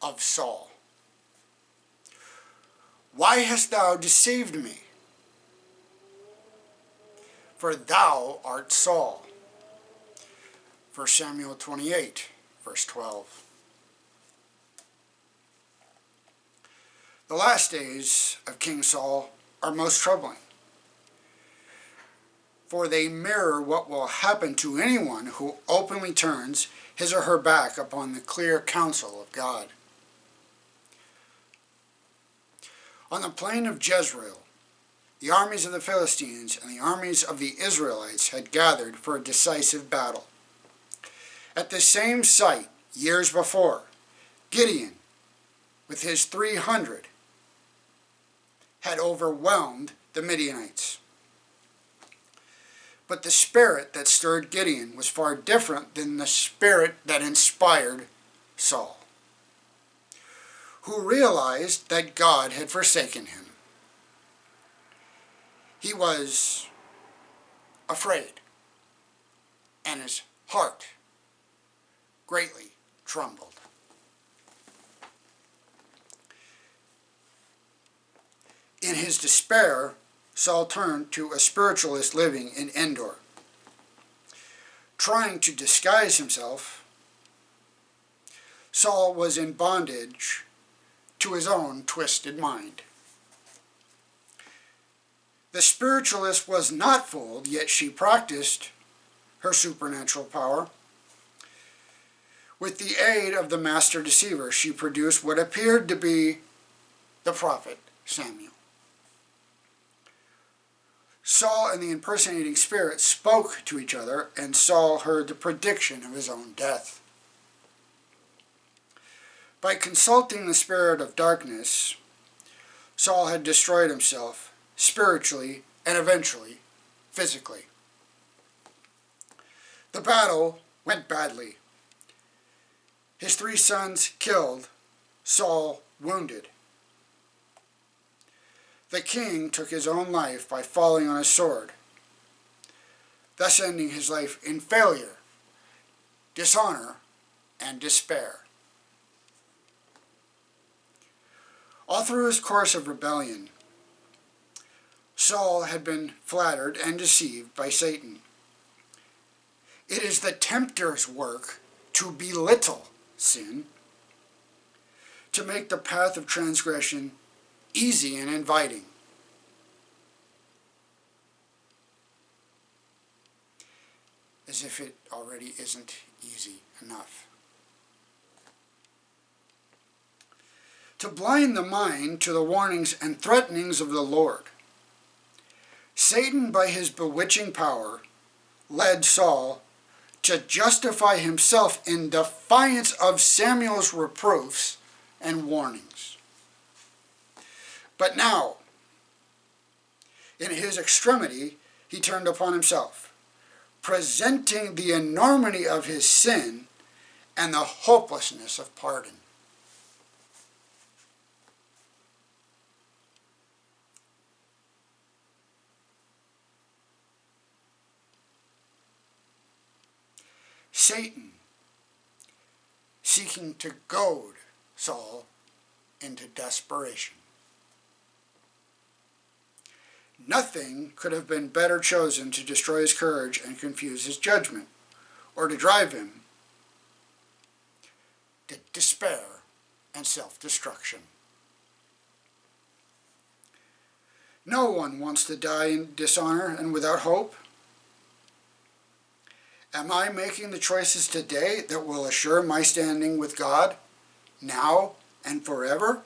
of Saul. Why hast thou deceived me? For thou art Saul. 1 Samuel 28, verse 12. The last days of King Saul are most troubling, for they mirror what will happen to anyone who openly turns his or her back upon the clear counsel of God. On the plain of Jezreel, the armies of the Philistines and the armies of the Israelites had gathered for a decisive battle. At the same site, years before, Gideon, with his 300, had overwhelmed the Midianites. But the spirit that stirred Gideon was far different than the spirit that inspired Saul, who realized that God had forsaken him. He was afraid, and his heart greatly trembled. In his despair, Saul turned to a spiritualist living in Endor. Trying to disguise himself, Saul was in bondage to his own twisted mind. The spiritualist was not fooled, yet she practiced her supernatural power. With the aid of the master deceiver, she produced what appeared to be the prophet Samuel. Saul and the impersonating spirit spoke to each other, and Saul heard the prediction of his own death. By consulting the spirit of darkness, Saul had destroyed himself spiritually and eventually physically. The battle went badly. His 3 sons killed, Saul wounded. The king took his own life by falling on a sword, thus ending his life in failure, dishonor, and despair. All through his course of rebellion, Saul had been flattered and deceived by Satan. It is the tempter's work to belittle sin, to make the path of transgression easy and inviting. As if it already isn't easy enough. To blind the mind to the warnings and threatenings of the Lord. Satan, by his bewitching power, led Saul to justify himself in defiance of Samuel's reproofs and warnings. But now, in his extremity, he turned upon himself, presenting the enormity of his sin and the hopelessness of pardon. Satan, seeking to goad Saul into desperation. Nothing could have been better chosen to destroy his courage and confuse his judgment, or to drive him to despair and self-destruction. No one wants to die in dishonor and without hope. Am I making the choices today that will assure my standing with God, now and forever?